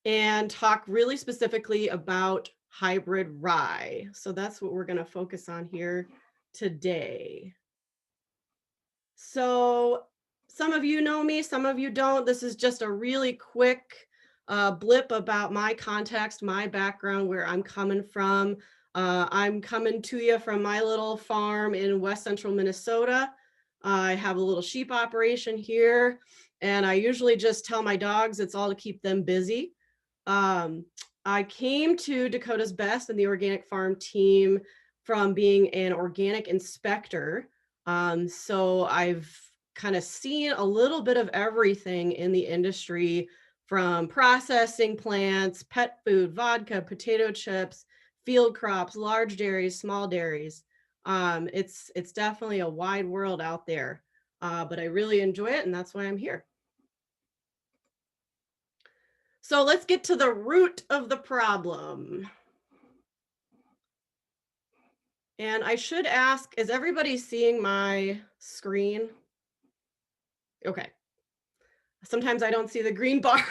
and talk really specifically about hybrid rye. So that's what we're going to focus on here today. So some of you know me, some of you don't. This is just a really quick blip about my context, my background, where I'm coming from. I'm coming to you from my little farm in West Central Minnesota. I have a little sheep operation here, and I usually just tell my dogs it's all to keep them busy. I came to Dakota's Best and the organic farm team from being an organic inspector. So I've kind of seen a little bit of everything in the industry, from processing plants, pet food, vodka, potato chips, field crops, large dairies, small dairies. It's definitely a wide world out there, but I really enjoy it, and that's why I'm here. So let's get to the root of the problem. And I should ask, is everybody seeing my screen? Okay. Sometimes I don't see the green bar.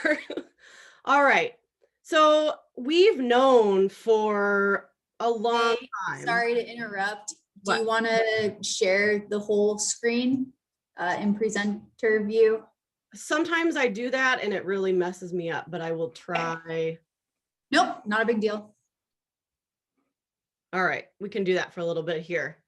All right. So we've known for a long time. Sorry to interrupt. Do What? you want to share the whole screen in presenter view? Sometimes I do that and it really messes me up, but I will try. Nope, not a big deal. All right, we can do that for a little bit here.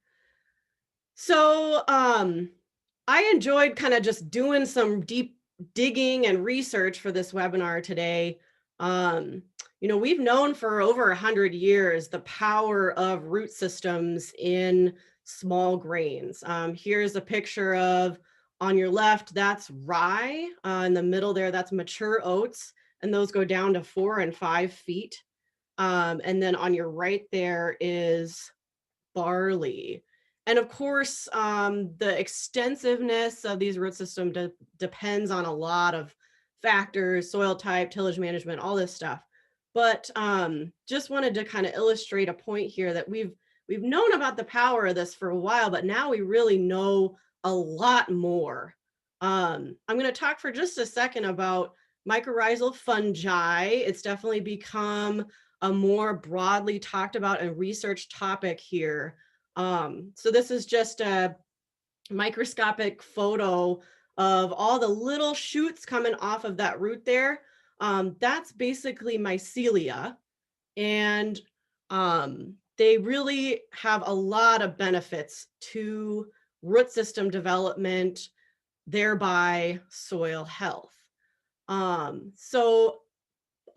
So I enjoyed kind of just doing some deep digging and research for this webinar today. You know, we've known for over 100 years the power of root systems in small grains. Here's a picture of, on your left, that's rye. In the middle there, that's mature oats, and those go down to 4 and 5 feet. And then on your right there is barley. And of course, the extensiveness of these root systems depends on a lot of factors, soil type, tillage management, all this stuff. But just wanted to kind of illustrate a point here that we've known about the power of this for a while, but now we really know a lot more. I'm going to talk for just a second about mycorrhizal fungi. It's definitely become a more broadly talked about and researched topic here. So this is just a microscopic photo of all the little shoots coming off of that root there. That's basically mycelia, and they really have a lot of benefits to root system development, thereby soil health. So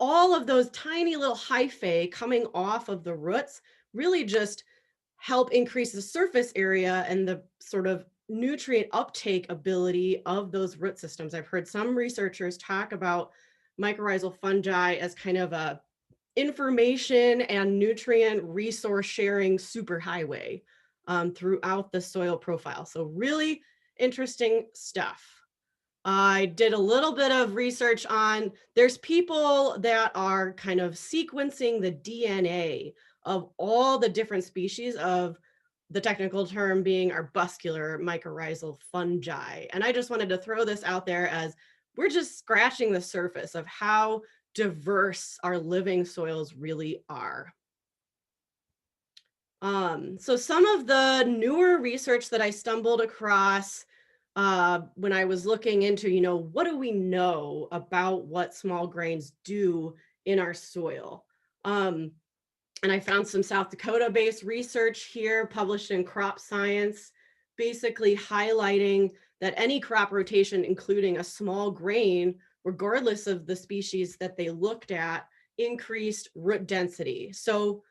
all of those tiny little hyphae coming off of the roots really just help increase the surface area and the sort of nutrient uptake ability of those root systems. I've heard some researchers talk about mycorrhizal fungi as kind of a information and nutrient resource sharing superhighway throughout the soil profile. So really interesting stuff. I did a little bit of research on, there's people that are kind of sequencing the DNA of all the different species of, the technical term being arbuscular mycorrhizal fungi. And I just wanted to throw this out there as we're just scratching the surface of how diverse our living soils really are. So some of the newer research that I stumbled across when I was looking into, you know, what do we know about what small grains do in our soil? And I found some South Dakota-based research here published in Crop Science, basically highlighting that any crop rotation, including a small grain, regardless of the species that they looked at, increased root density. So,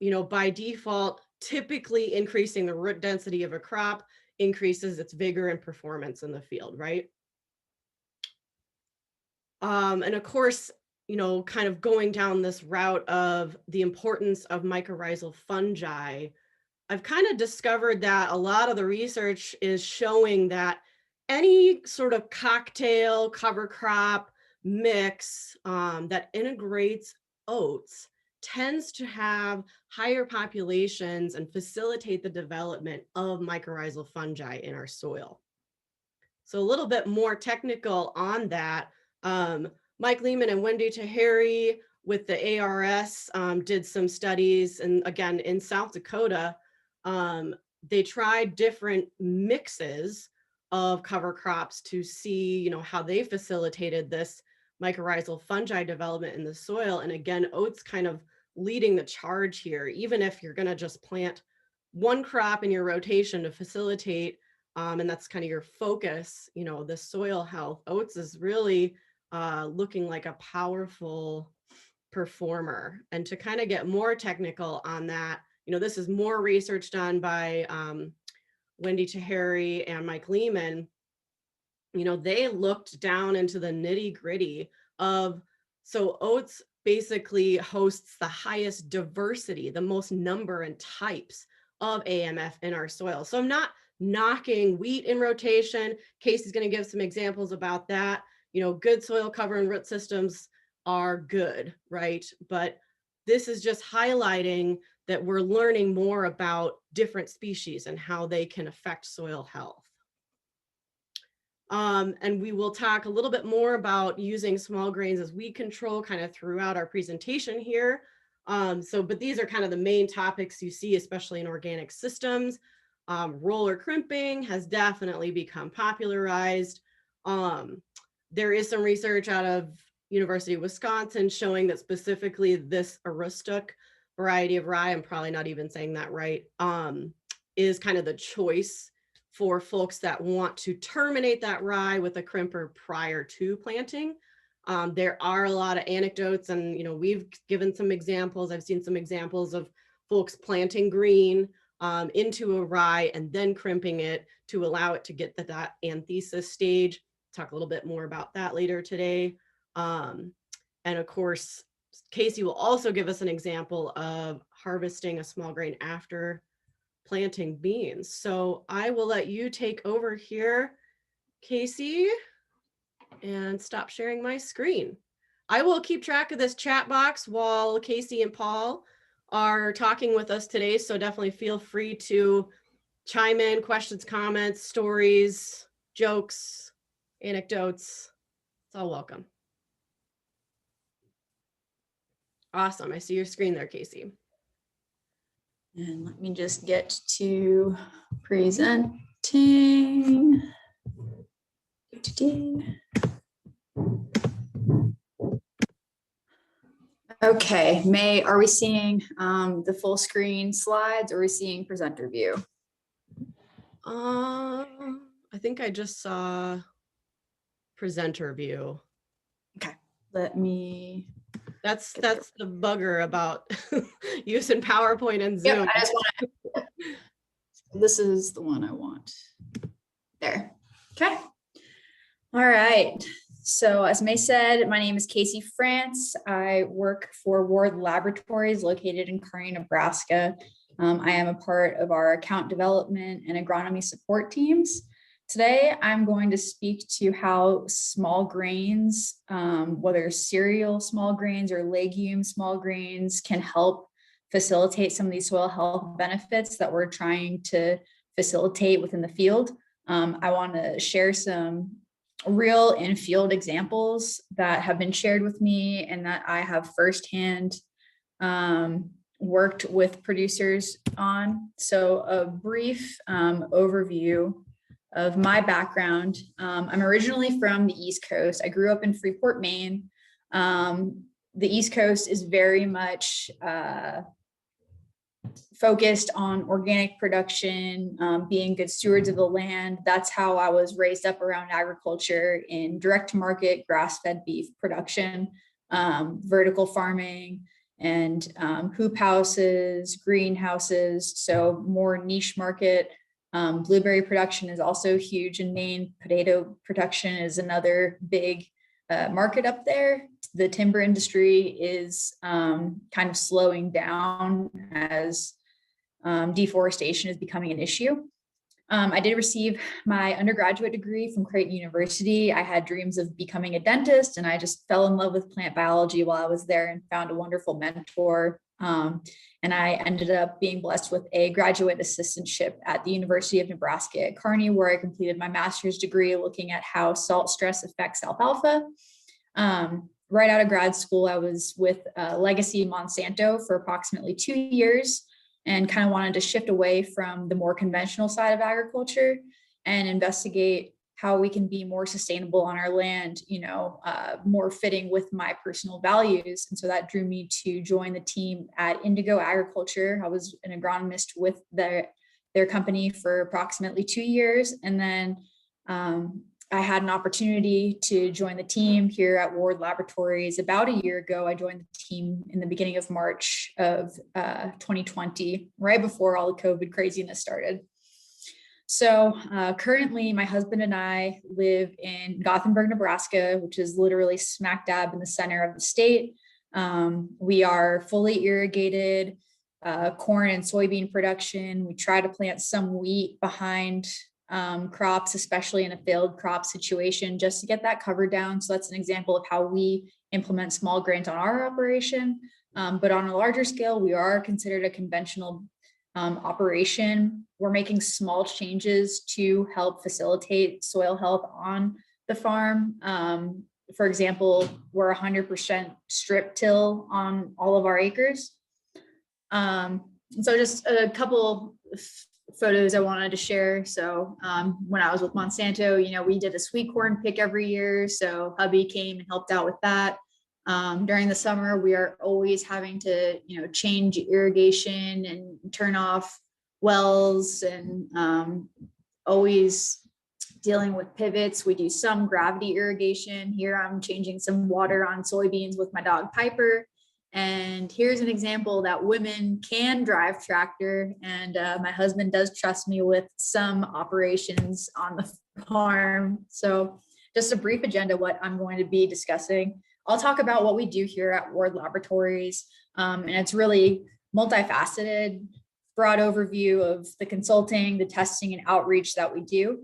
you know, by default, typically increasing the root density of a crop increases its vigor and performance in the field, right? And of course, you know, kind of going down this route of the importance of mycorrhizal fungi, I've kind of discovered that a lot of the research is showing that any sort of cocktail cover crop mix that integrates oats tends to have higher populations and facilitate the development of mycorrhizal fungi in our soil. So a little bit more technical on that. Mike Lehman and Wendy Taheri with the ARS did some studies, and again, in South Dakota, they tried different mixes of cover crops to see, you know, how they facilitated this mycorrhizal fungi development in the soil. And again, oats kind of leading the charge here. Even if you're going to just plant one crop in your rotation to facilitate, and that's kind of your focus, you know, the soil health, oats is really looking like a powerful performer. And to kind of get more technical on that, you know, this is more research done by Wendy Taheri and Mike Lehman. You know, they looked down into the nitty gritty of, so oats basically hosts the highest diversity, the most number and types of AMF in our soil. So I'm not knocking wheat in rotation. Casey's going to give some examples about that. You know, good soil cover and root systems are good, right? But this is just highlighting that we're learning more about different species and how they can affect soil health. And we will talk a little bit more about using small grains as weed control kind of throughout our presentation here. But these are kind of the main topics you see, especially in organic systems. Roller crimping has definitely become popularized. There is some research out of University of Wisconsin showing that specifically this Aroostook variety of rye, I'm probably not even saying that right, is kind of the choice for folks that want to terminate that rye with a crimper prior to planting. There are a lot of anecdotes, and you know, we've given some examples. I've seen some examples of folks planting green into a rye and then crimping it to allow it to get to that anthesis stage. Talk a little bit more about that later today. And of course, Casey will also give us an example of harvesting a small grain after planting beans. So I will let you take over here, Casey, and stop sharing my screen. I will keep track of this chat box while Casey and Paul are talking with us today. So definitely feel free to chime in, questions, comments, stories, jokes, anecdotes. It's all welcome. Awesome. I see your screen there, Casey. And let me just get to presenting. Okay, are we seeing the full screen slides, or are we seeing presenter view? I think I just saw presenter view. Okay, let me. That's the bugger about using PowerPoint and Zoom. Yep, I just want to, this is the one I want. There. Okay. All right. So as May said, my name is Casey France. I work for Ward Laboratories located in Kearney, Nebraska. I am a part of our account development and agronomy support teams. Today, I'm going to speak to how small grains, whether cereal small grains or legume small grains, can help facilitate some of these soil health benefits that we're trying to facilitate within the field. I want to share some real in-field examples that have been shared with me and that I have firsthand worked with producers on. So a brief overview of my background. I'm originally from the East Coast. I grew up in Freeport, Maine. The East Coast is very much focused on organic production, being good stewards of the land. That's how I was raised up around agriculture in direct to market, grass-fed beef production, vertical farming, and hoop houses, greenhouses. So more niche market. Blueberry production is also huge in Maine. Potato production is another big market up there. The timber industry is kind of slowing down as deforestation is becoming an issue. I did receive my undergraduate degree from Creighton University. I had dreams of becoming a dentist, and I just fell in love with plant biology while I was there and found a wonderful mentor. And I ended up being blessed with a graduate assistantship at the University of Nebraska at Kearney, where I completed my master's degree looking at how salt stress affects alfalfa. Right out of grad school, I was with Legacy Monsanto for approximately 2 years and kind of wanted to shift away from the more conventional side of agriculture and investigate how we can be more sustainable on our land, more fitting with my personal values. And so that drew me to join the team at Indigo Agriculture. I was an agronomist with their company for approximately 2 years. And then I had an opportunity to join the team here at Ward Laboratories about a year ago. I joined the team in the beginning of March of 2020, right before all the COVID craziness started. So currently my husband and I live in Gothenburg, Nebraska, which is literally smack dab in the center of the state. We are fully irrigated, corn and soybean production. We try to plant some wheat behind crops, especially in a failed crop situation, just to get that cover down. So that's an example of how we implement small grains on our operation. But on a larger scale, we are considered a conventional operation. We're making small changes to help facilitate soil health on the farm. For example, we're 100% strip till on all of our acres. And so just a couple photos I wanted to share. So when I was with Monsanto, we did a sweet corn pick every year. So hubby came and helped out with that. During the summer, we are always having to, change irrigation and turn off wells and always dealing with pivots. We do some gravity irrigation. Here I'm changing some water on soybeans with my dog Piper. And here's an example that women can drive tractor. And my husband does trust me with some operations on the farm. So just a brief agenda, what I'm going to be discussing. I'll talk about what we do here at Ward Laboratories. And it's really multifaceted, broad overview of the consulting, the testing, and outreach that we do.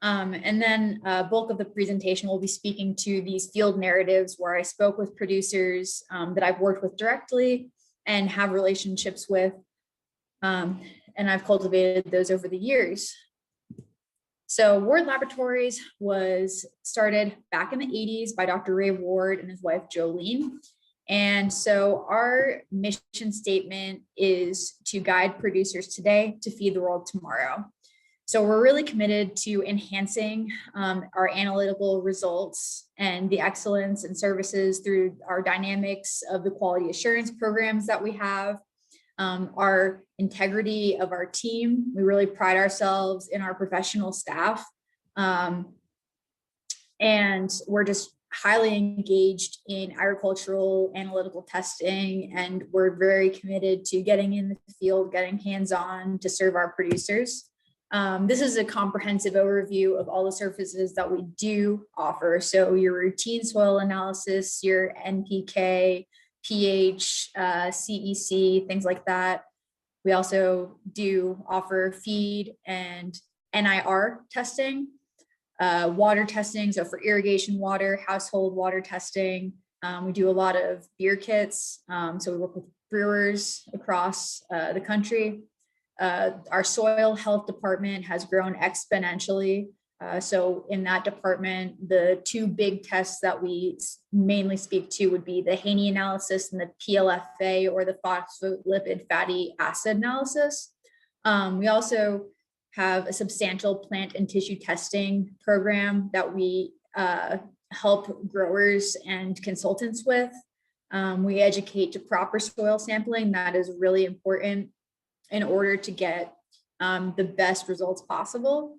And then bulk of the presentation will be speaking to these field narratives where I spoke with producers that I've worked with directly and have relationships with. And I've cultivated those over the years. So Ward Laboratories was started back in the 80s by Dr. Ray Ward and his wife, Jolene. And so our mission statement is to guide producers today to feed the world tomorrow. So we're really committed to enhancing our analytical results and the excellence and services through our dynamics of the quality assurance programs that we have, our integrity of our team. We really pride ourselves in our professional staff. And we're just highly engaged in agricultural analytical testing, and we're very committed to getting in the field, getting hands-on to serve our producers. This is a comprehensive overview of all the services that we do offer. So your routine soil analysis, your NPK, pH, CEC, things like that. We also do offer feed and NIR testing, water testing. So for irrigation water, household water testing. We do a lot of beer kits. So we work with brewers across the country. Our soil health department has grown exponentially. So in that department, the two big tests that we mainly speak to would be the Haney analysis and the PLFA, or the phospholipid fatty acid analysis. We also have a substantial plant and tissue testing program that we help growers and consultants with. We educate to proper soil sampling. That is really important in order to get the best results possible.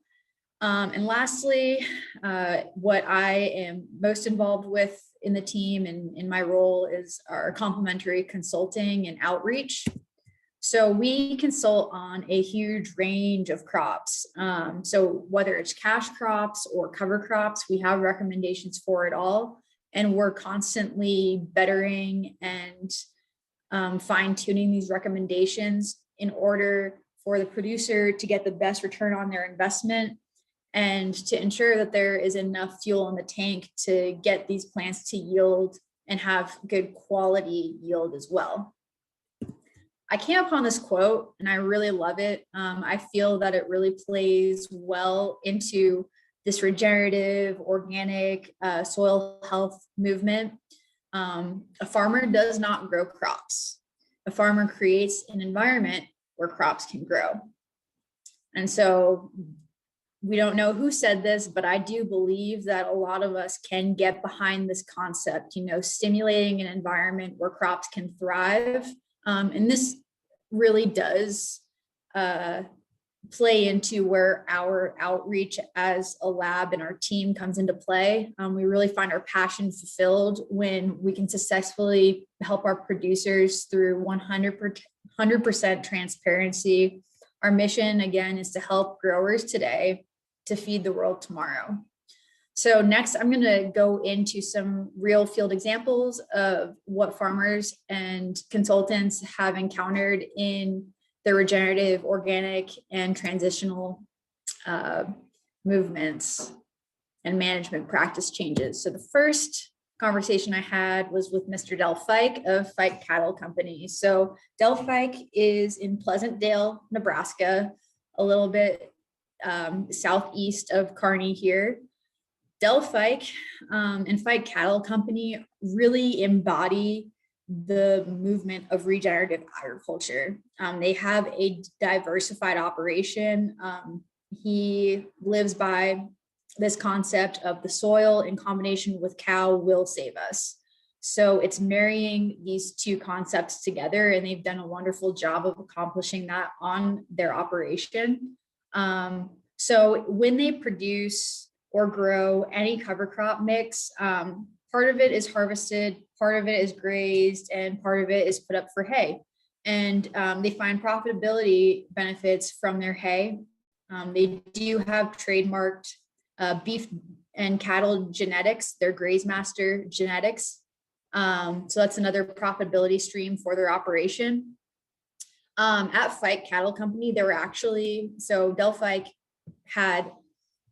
And lastly, what I am most involved with in the team and in my role is our complementary consulting and outreach. So we consult on a huge range of crops. So whether it's cash crops or cover crops, we have recommendations for it all. And we're constantly bettering and fine-tuning these recommendations in order for the producer to get the best return on their investment and to ensure that there is enough fuel in the tank to get these plants to yield and have good quality yield as well. I came upon this quote and I really love it. I feel that it really plays well into this regenerative, organic soil health movement. A farmer does not grow crops. A farmer creates an environment where crops can grow. And so we don't know who said this, but I do believe that a lot of us can get behind this concept, stimulating an environment where crops can thrive. And this really does play into where our outreach as a lab and our team comes into play. We really find our passion fulfilled when we can successfully help our producers through 100% transparency. Our mission, again, is to help growers today to feed the world tomorrow. So next, I'm going to go into some real field examples of what farmers and consultants have encountered in the regenerative, organic, and transitional movements and management practice changes. So the first conversation I had was with Mr. Del Fike of Fike Cattle Company. So Del Fike is in Pleasantdale, Nebraska, a little bit southeast of Kearney here. Del Fike and Fike Cattle Company really embody the movement of regenerative agriculture. They have a diversified operation. He lives by this concept of the soil in combination with cow will save us. So it's marrying these two concepts together, and they've done a wonderful job of accomplishing that on their operation. So when they produce or grow any cover crop mix, part of it is harvested, part of it is grazed, and part of it is put up for hay. And they find profitability benefits from their hay. They do have trademarked beef and cattle genetics, their Graze Master genetics. So that's another profitability stream for their operation. At Fike Cattle Company, there were actually, so Del Fike had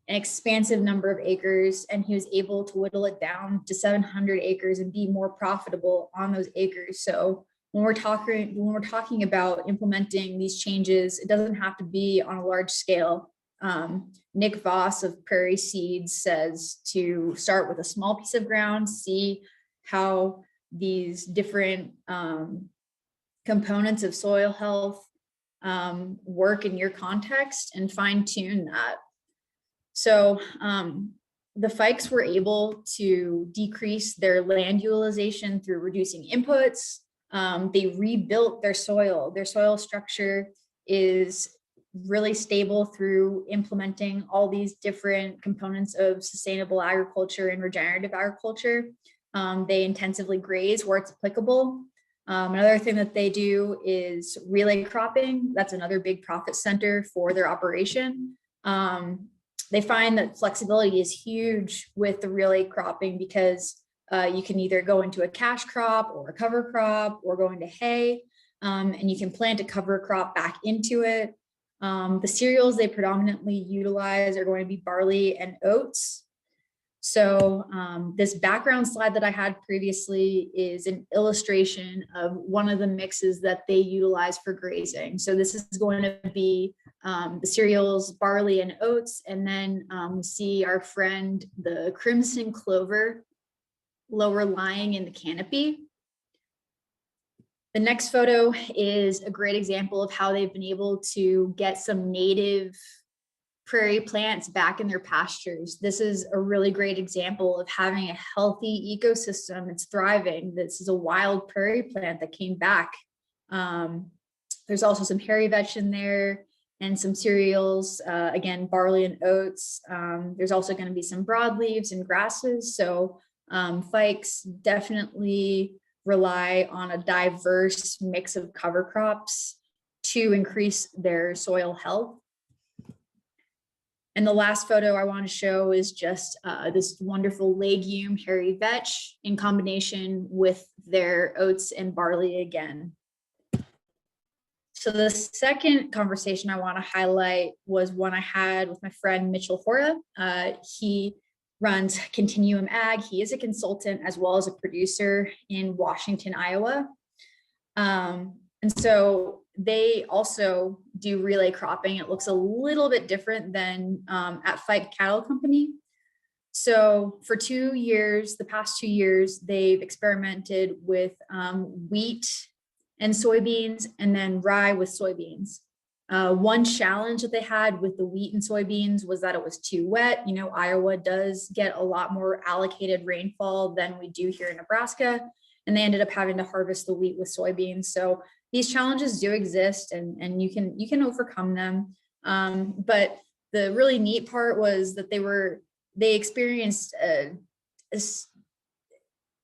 an expansive number of acres, and he was able to whittle it down to 700 acres and be more profitable on those acres. So when we're talking about implementing these changes, it doesn't have to be on a large scale. Nick Voss of Prairie Seeds says to start with a small piece of ground, see how these different components of soil health work in your context, and fine tune that. So the Fikes were able to decrease their land utilization through reducing inputs. They rebuilt their soil. Their soil structure is really stable through implementing all these different components of sustainable agriculture and regenerative agriculture. They intensively graze where it's applicable. Another thing that they do is relay cropping. That's another big profit center for their operation. They find that flexibility is huge with the relay cropping because you can either go into a cash crop or a cover crop or go into hay, and you can plant a cover crop back into it. The cereals they predominantly utilize are going to be barley and oats. So this background slide that I had previously is an illustration of one of the mixes that they utilize for grazing. So this is going to be the cereals, barley and oats, and then we see our friend, the crimson clover, lower lying in the canopy. The next photo is a great example of how they've been able to get some native prairie plants back in their pastures. This is a really great example of having a healthy ecosystem. It's thriving. This is a wild prairie plant that came back. There's also some hairy vetch in there and some cereals, again, barley and oats. There's also going to be some broadleaves and grasses. So Fikes definitely rely on a diverse mix of cover crops to increase their soil health. And the last photo I want to show is just this wonderful legume hairy vetch in combination with their oats and barley again. So the second conversation I want to highlight was one I had with my friend Mitchell Hora. He runs Continuum Ag. He is a consultant as well as a producer in Washington, Iowa. And so they also do relay cropping. It looks a little bit different than at Fike Cattle Company. So for 2 years, the past 2 years, they've experimented with wheat and soybeans, and then rye with soybeans. One challenge that they had with the wheat and soybeans was that it was too wet. You know, Iowa does get a lot more allocated rainfall than we do here in Nebraska, and they ended up having to harvest the wheat with soybeans. So these challenges do exist, and you can overcome them. But the really neat part was that they experienced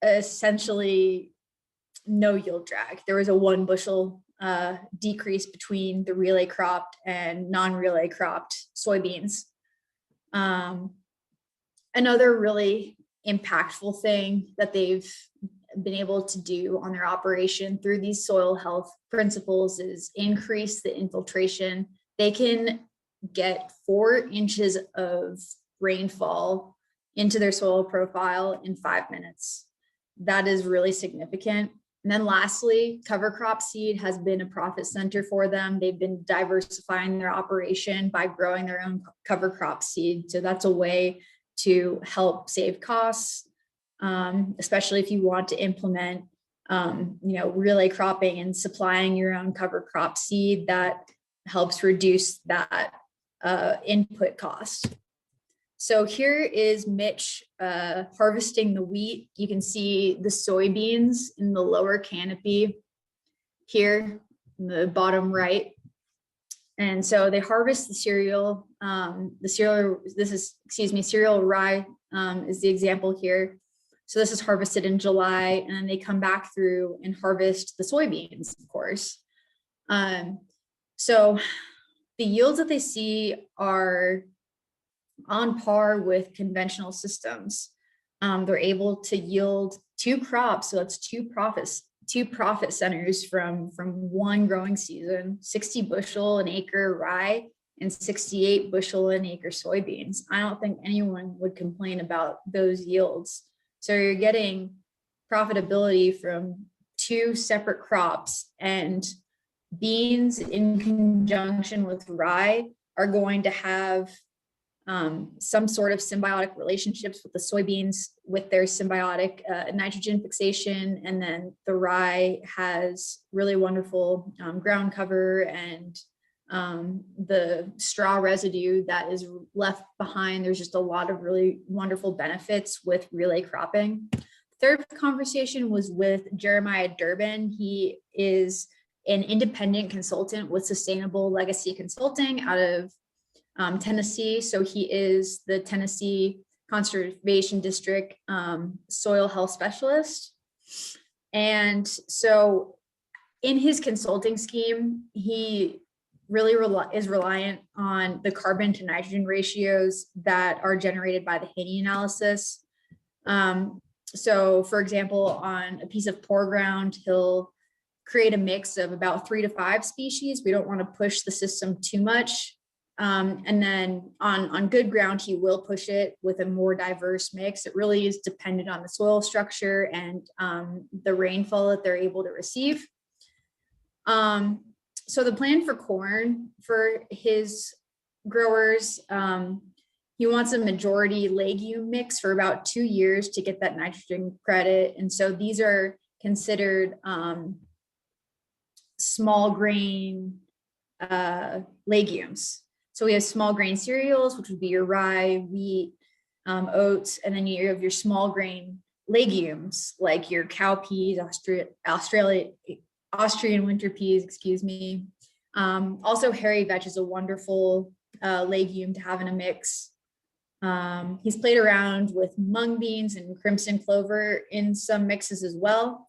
essentially no yield drag. There was a 1 bushel decrease between the relay cropped and non-relay cropped soybeans. Another really impactful thing that they've been able to do on their operation through these soil health principles is increase the infiltration. They can get 4 inches of rainfall into their soil profile in 5 minutes. That is really significant. And then lastly, cover crop seed has been a profit center for them. They've been diversifying their operation by growing their own cover crop seed. So that's a way to help save costs, especially if you want to implement, relay cropping and supplying your own cover crop seed. That helps reduce that input cost. So here is Mitch harvesting the wheat. You can see the soybeans in the lower canopy here in the bottom right. And so they harvest the cereal. Cereal rye is the example here. So this is harvested in July, and then they come back through and harvest the soybeans, of course. So the yields that they see are on par with conventional systems. They're able to yield 2 crops, so that's 2 profit centers from one growing season: 60 bushel an acre rye and 68 bushel an acre soybeans. I don't think anyone would complain about those yields. So you're getting profitability from 2 separate crops, and beans in conjunction with rye are going to have some sort of symbiotic relationships with the soybeans with their symbiotic nitrogen fixation. And then the rye has really wonderful ground cover and the straw residue that is left behind. There's just a lot of really wonderful benefits with relay cropping. Third conversation was with Jeremiah Durbin. He is an independent consultant with Sustainable Legacy Consulting out of Tennessee. So he is the Tennessee Conservation District soil health specialist. And so in his consulting scheme, he really is reliant on the carbon to nitrogen ratios that are generated by the Haney analysis. So for example, on a piece of poor ground, he'll create a mix of about 3 to 5 species. We don't want to push the system too much. And then on good ground, he will push it with a more diverse mix. It really is dependent on the soil structure and the rainfall that they're able to receive. So the plan for corn for his growers, he wants a majority legume mix for about 2 years to get that nitrogen credit. And so these are considered small grain legumes. So we have small grain cereals, which would be your rye, wheat, oats, and then you have your small grain legumes like your cowpeas, Austrian winter peas, excuse me. Also, hairy vetch is a wonderful legume to have in a mix. He's played around with mung beans and crimson clover in some mixes as well.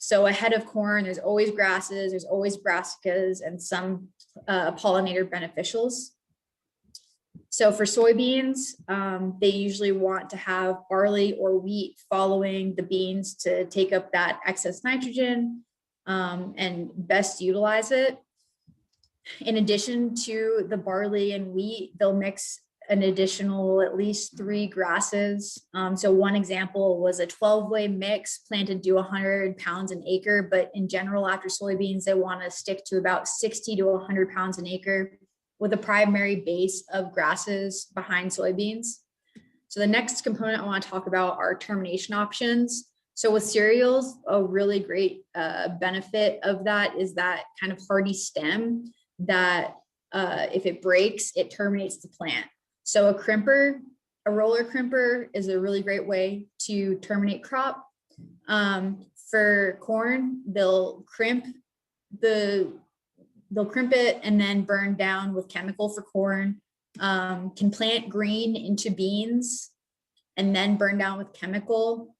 So ahead of corn, there's always grasses, there's always brassicas, and some pollinator beneficials. So for soybeans, they usually want to have barley or wheat following the beans to take up that excess nitrogen and best utilize it. In addition to the barley and wheat, they'll mix an additional at least 3 grasses. So one example was a 12-way mix planted to 100 pounds an acre, but in general, after soybeans, they want to stick to about 60 to 100 pounds an acre with a primary base of grasses behind soybeans. So the next component I want to talk about are termination options. So with cereals, a really great benefit of that is that kind of hardy stem that if it breaks, it terminates the plant. So a roller crimper is a really great way to terminate crop. For corn, they'll crimp it and then burn down with chemical for corn. Can plant green into beans and then burn down with chemical.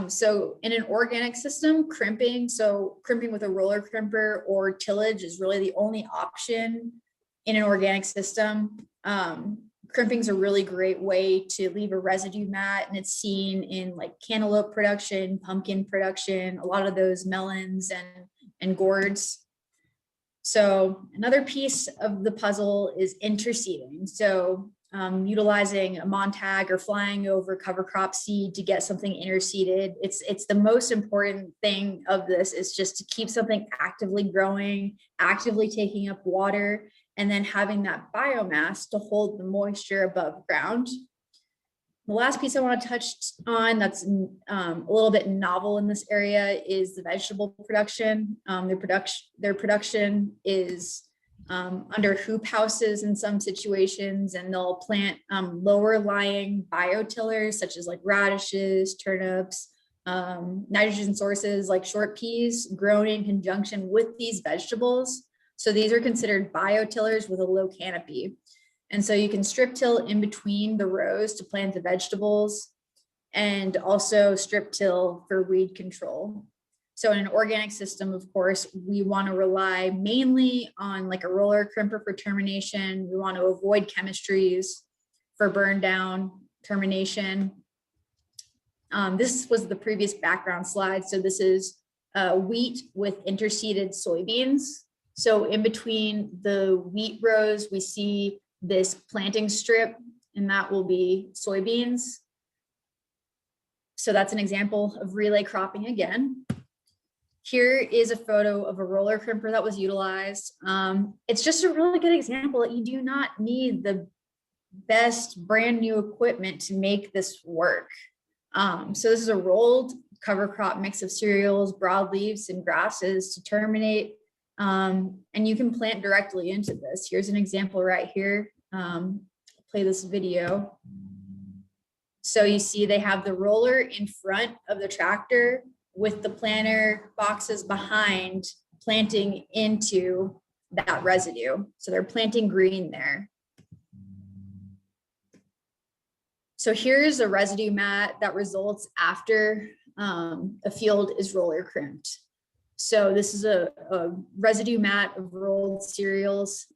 So in an organic system, crimping with a roller crimper or tillage is really the only option in an organic system. Crimping is a really great way to leave a residue mat, and it's seen in like cantaloupe production, pumpkin production, a lot of those melons and gourds. So another piece of the puzzle is interseeding. So utilizing a Montag or flying over cover crop seed to get something interseeded. It's the most important thing of this is just to keep something actively growing, actively taking up water, and then having that biomass to hold the moisture above ground. The last piece I want to touch on that's a little bit novel in this area is the vegetable production. Their production is under hoop houses in some situations, and they'll plant lower lying biotillers such as like radishes, turnips, nitrogen sources like short peas grown in conjunction with these vegetables. So these are considered biotillers with a low canopy. And so you can strip till in between the rows to plant the vegetables and also strip till for weed control. So in an organic system, of course, we want to rely mainly on like a roller crimper for termination. We want to avoid chemistries for burn down, termination. This was the previous background slide. So this is wheat with interseeded soybeans. So in between the wheat rows, we see this planting strip, and that will be soybeans. So that's an example of relay cropping again. Here is a photo of a roller crimper that was utilized. It's just a really good example that you do not need the best brand new equipment to make this work. So this is a rolled cover crop mix of cereals, broadleaves, and grasses to terminate. And you can plant directly into this. Here's an example right here. Play this video. So you see they have the roller in front of the tractor with the planter boxes behind planting into that residue. So they're planting green there. So here's a residue mat that results after a field is roller crimped. So this is a residue mat of rolled cereals.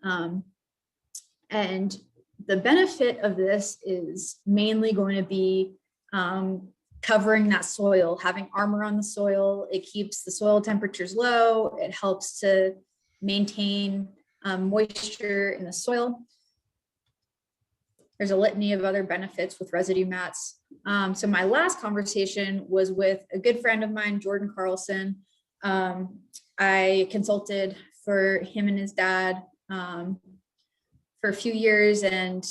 And the benefit of this is mainly going to be covering that soil, having armor on the soil. It keeps the soil temperatures low. It helps to maintain moisture in the soil. There's a litany of other benefits with residue mats. So my last conversation was with a good friend of mine, Jordan Carlson. I consulted for him and his dad for a few years, and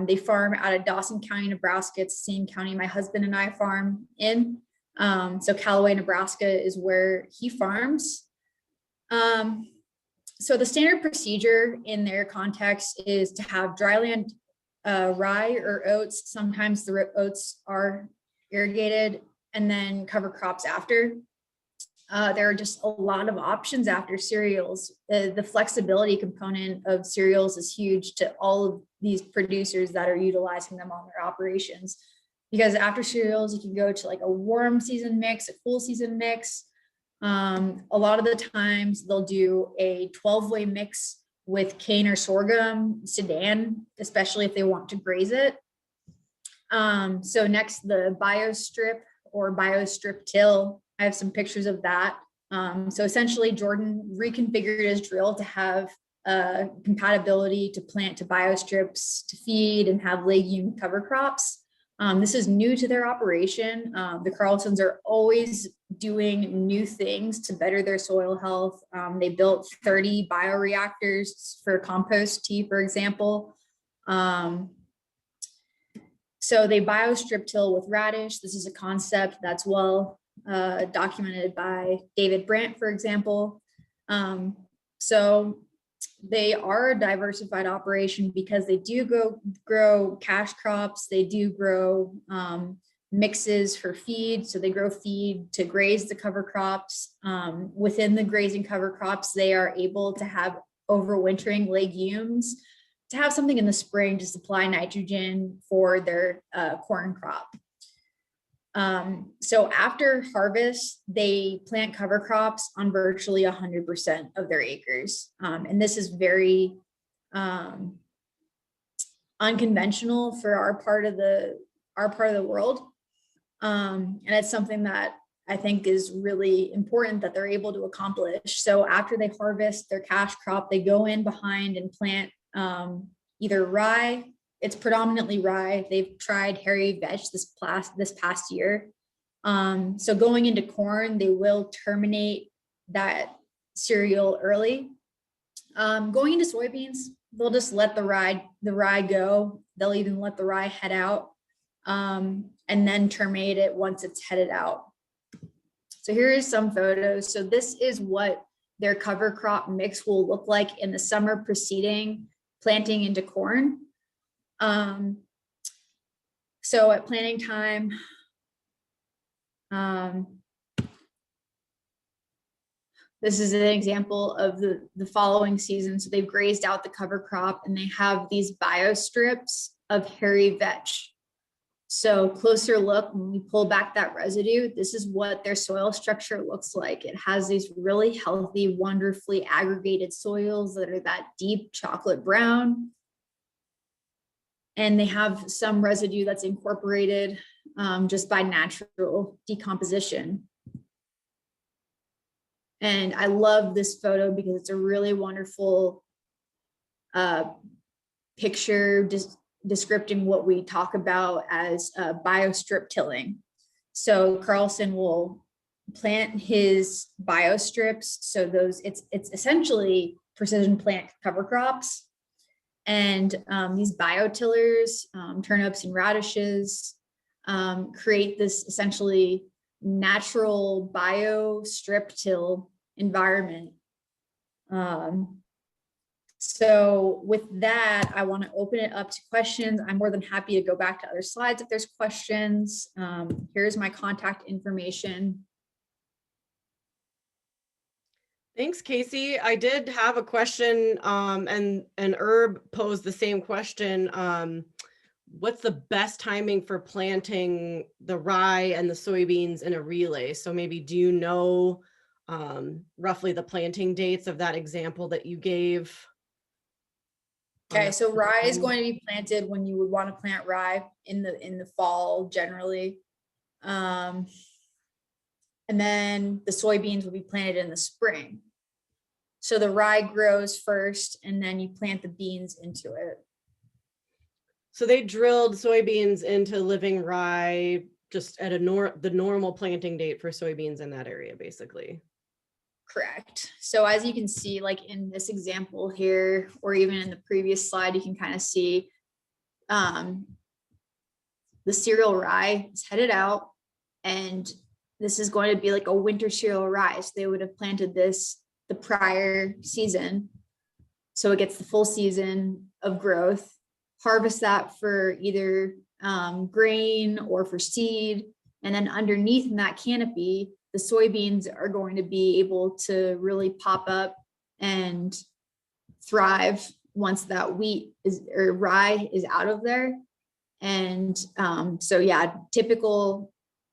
they farm out of Dawson County, Nebraska. It's the same county my husband and I farm in. So Callaway, Nebraska is where he farms. So the standard procedure in their context is to have dryland rye or oats. Sometimes the oats are irrigated, and then cover crops after. There are just a lot of options after cereals. The flexibility component of cereals is huge to all of these producers that are utilizing them on their operations. Because after cereals, you can go to like a warm season mix, a cool season mix. A lot of the times they'll do a 12-way mix with cane or sorghum, Sudan, especially if they want to graze it. So next, the biostrip or biostrip till. I have some pictures of that. So essentially Jordan reconfigured his drill to have compatibility to plant to biostrips, to feed and have legume cover crops. This is new to their operation. The Carlsons are always doing new things to better their soil health. They built 30 bioreactors for compost tea, for example. So they biostrip till with radish. This is a concept that's well documented by David Brandt, for example. So they are a diversified operation because they do grow cash crops. They do grow mixes for feed. So they grow feed to graze the cover crops. Within the grazing cover crops, they are able to have overwintering legumes to have something in the spring to supply nitrogen for their corn crop. So after harvest, they plant cover crops on virtually 100% of their acres. And this is very unconventional for our part of the world. And it's something that I think is really important that they're able to accomplish. So after they harvest their cash crop, they go in behind and plant either rye. It's predominantly rye. They've tried hairy vetch this past year. So going into corn, they will terminate that cereal early. Going into soybeans, they'll just let the rye go. They'll even let the rye head out and then terminate it once it's headed out. So here's some photos. So this is what their cover crop mix will look like in the summer preceding planting into corn. So at planting time, this is an example of the following season. So they've grazed out the cover crop and they have these biostrips of hairy vetch. So closer look, when we pull back that residue, this is what their soil structure looks like. It has these really healthy, wonderfully aggregated soils that are that deep chocolate brown. And they have some residue that's incorporated just by natural decomposition. And I love this photo because it's a really wonderful picture descripting what we talk about as biostrip tilling. So Carlson will plant his biostrips. So it's essentially precision plant cover crops. And these biotillers, turnips and radishes, create this essentially natural bio-strip till environment. So with that, I want to open it up to questions. I'm more than happy to go back to other slides if there's questions. Here's my contact information. Thanks, Casey. I did have a question, and Herb posed the same question. What's the best timing for planting the rye and the soybeans in a relay? So maybe do you know roughly the planting dates of that example that you gave? Okay, so rye is going to be planted when you would want to plant rye in the fall generally. And then the soybeans will be planted in the spring. So the rye grows first and then you plant the beans into it. So they drilled soybeans into living rye just at the normal planting date for soybeans in that area, basically. Correct. So as you can see, like in this example here, or even in the previous slide, you can kind of see the cereal rye is headed out, and this is going to be like a winter cereal rye. So they would have planted this the prior season. So it gets the full season of growth, harvest that for either grain or for seed. And then underneath in that canopy, the soybeans are going to be able to really pop up and thrive once that wheat or rye is out of there. And so yeah, typical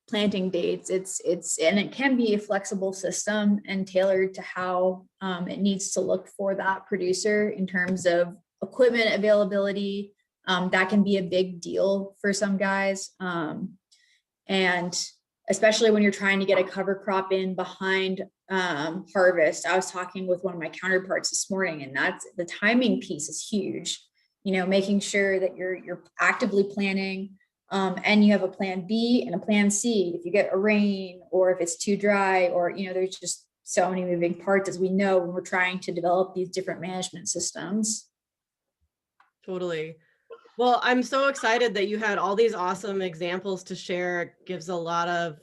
planting dates, and it can be a flexible system and tailored to how it needs to look for that producer in terms of equipment availability. That can be a big deal for some guys. And especially when you're trying to get a cover crop in behind harvest. I was talking with one of my counterparts this morning, and that's the timing piece is huge. You know, making sure that you're actively planning, and you have a plan B and a plan C if you get a rain or if it's too dry, or, you know, there's just so many moving parts, as we know, when we're trying to develop these different management systems. Totally. Well, I'm so excited that you had all these awesome examples to share. It gives a lot of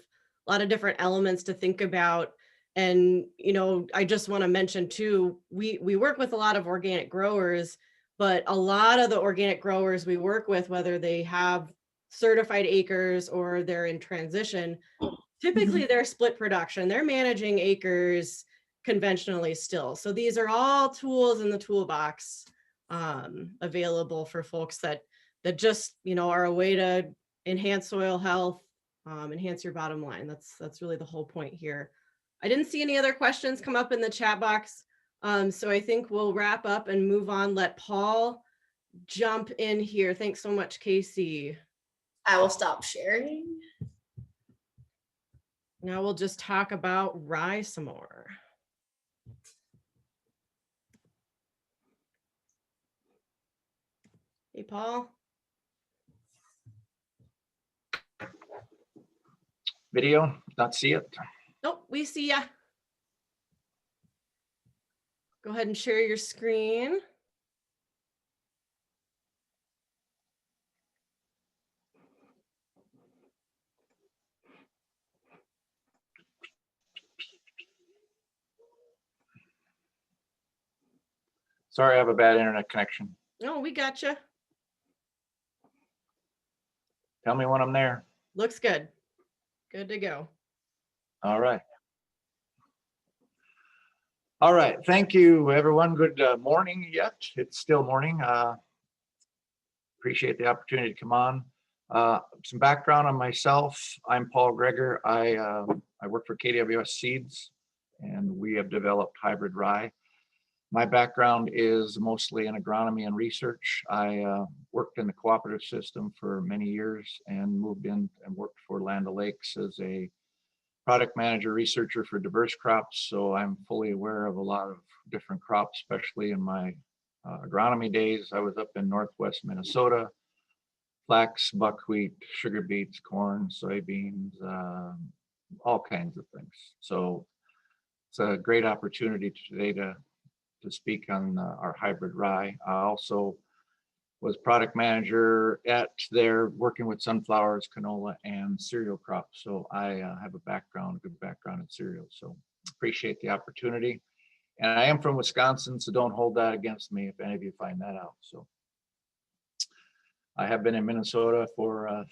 different elements to think about. And, you know, I just want to mention too, we work with a lot of organic growers, but a lot of the organic growers we work with, whether they have certified acres or they're in transition, typically they're split production. They're managing acres conventionally still. So these are all tools in the toolbox available for folks that just, you know, are a way to enhance soil health, enhance your bottom line. That's really the whole point here. I didn't see any other questions come up in the chat box. So I think we'll wrap up and move on. Let Paul jump in here. Thanks so much, Casey. I will stop sharing. Now we'll just talk about rye some more. Hey, Paul. Video, not see it. Nope, we see ya. Go ahead and share your screen. Sorry, I have a bad internet connection. Oh, we gotcha. Tell me when I'm there. Looks good. Good to go. All right. All right. Thank you, everyone. Good morning yet. It's still morning. Appreciate the opportunity to come on. Some background on myself. I'm Paul Gregor. I work for KWS Seeds, and we have developed Hybrid Rye. My background is mostly in agronomy and research. I worked in the cooperative system for many years and moved in and worked for Land O'Lakes as a product manager researcher for diverse crops. So I'm fully aware of a lot of different crops, especially in my agronomy days. I was up in Northwest Minnesota, flax, buckwheat, sugar beets, corn, soybeans, all kinds of things. So it's a great opportunity today to speak on our hybrid rye. I also was product manager at there working with sunflowers, canola, and cereal crops. So I have a good background in cereals. So appreciate the opportunity. And I am from Wisconsin, so don't hold that against me if any of you find that out. So I have been in Minnesota for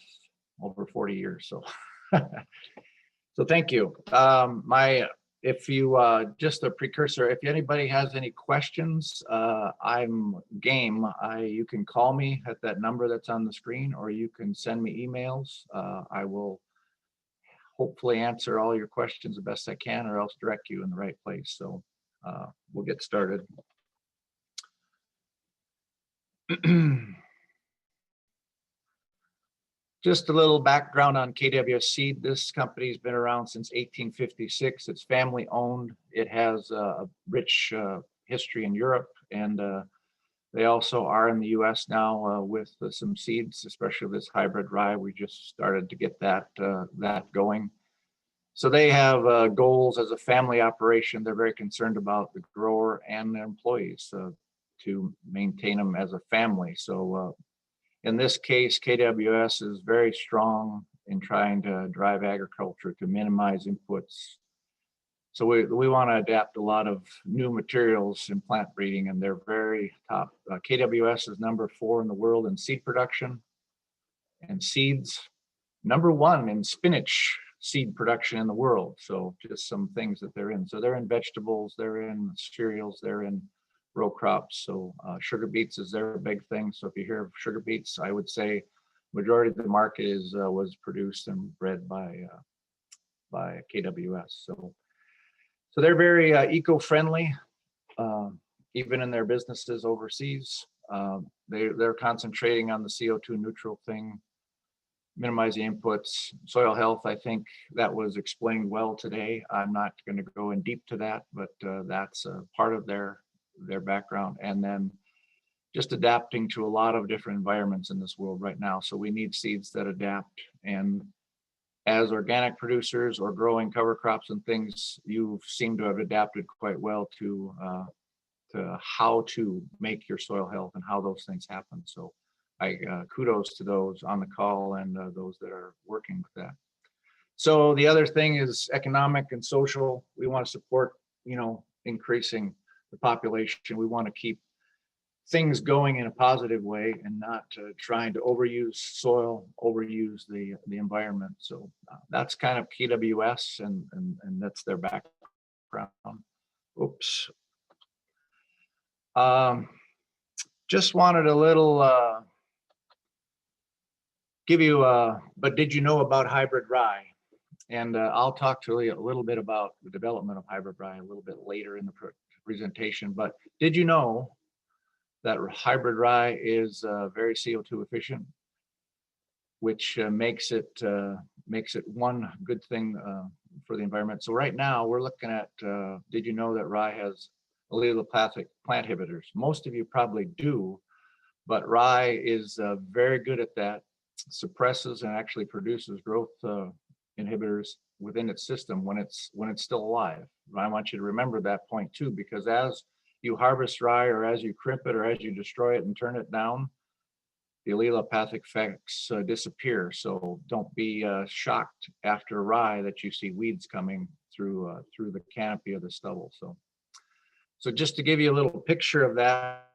over 40 years. So, so thank you. If you, just a precursor, if anybody has any questions, I'm game. You can call me at that number that's on the screen, or you can send me emails. I will hopefully answer all your questions the best I can, or else direct you in the right place. So we'll get started. Just a little background on KWS Seed. This company's been around since 1856. It's family owned. It has a rich history in Europe, and they also are in the US now with some seeds, especially this hybrid rye. We just started to get that going. So they have goals as a family operation. They're very concerned about the grower and their employees to maintain them as a family. So in this case, KWS is very strong in trying to drive agriculture to minimize inputs. So we want to adapt a lot of new materials in plant breeding, and they're very top. KWS is number 4 in the world in seed production and seeds, number 1 in spinach seed production in the world. So just some things that they're in. So they're in vegetables, they're in cereals, they're in row crops. So sugar beets is their big thing. So if you hear of sugar beets, I would say majority of the market was produced and bred by KWS. So they're very eco-friendly, even in their businesses overseas. They're concentrating on the CO2 neutral thing. minimize the inputs. Soil health, I think that was explained well today. I'm not going to go in deep to that, but that's part of their background. And then just adapting to a lot of different environments in this world right now. So we need seeds that adapt. And as organic producers or growing cover crops and things, you seem to have adapted quite well to how to make your soil health and how those things happen. So I kudos to those on the call and those that are working with that. So the other thing is economic and social. We want to support, increasing the population. We want to keep things going in a positive way and not trying to overuse soil, overuse the environment. So that's kind of KWS and that's their background. Oops. Just wanted a little give you but did you know about hybrid rye? And I'll talk to you a little bit about the development of hybrid rye a little bit later in the presentation. But did you know that hybrid rye is very CO2 efficient, which makes it one good thing for the environment. So right now we're looking at, did you know that rye has allelopathic plant inhibitors? Most of you probably do, but rye is very good at that, suppresses and actually produces growth inhibitors within its system when it's still alive. I want you to remember that point too, because as you harvest rye or as you crimp it or as you destroy it and turn it down, the allelopathic effects disappear. So don't be shocked after rye that you see weeds coming through the canopy of the stubble. So just to give you a little picture of that,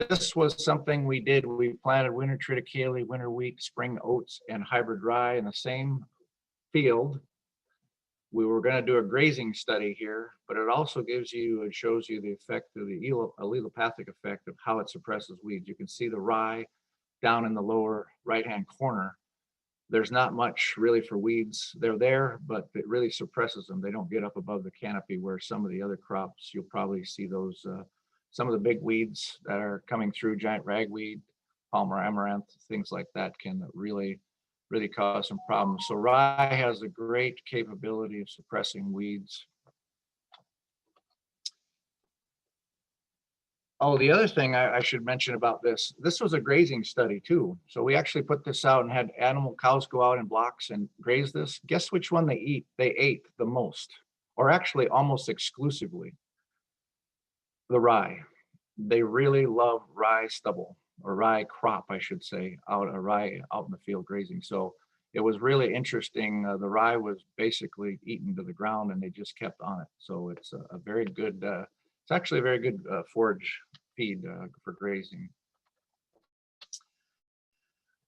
this was something we did. We planted winter triticale, winter wheat, spring oats, and hybrid rye in the same field. We were going to do a grazing study here, but it also shows you the effect of the allelopathic effect of how it suppresses weeds. You can see the rye down in the lower right-hand corner. There's not much really for weeds. They're there, but it really suppresses them. They don't get up above the canopy where some of the other crops, you'll probably see those, some of the big weeds that are coming through, giant ragweed, Palmer amaranth, things like that can really cause some problems. So rye has a great capability of suppressing weeds. Oh, the other thing I should mention about this was a grazing study too. So we actually put this out and had cows go out in blocks and graze this. Guess which one they ate the most, or actually almost exclusively? The rye. They really love rye stubble, or rye crop, I should say, rye out in the field grazing. So it was really interesting. The rye was basically eaten to the ground and they just kept on it. So it's a very good, it's actually a very good forage feed for grazing.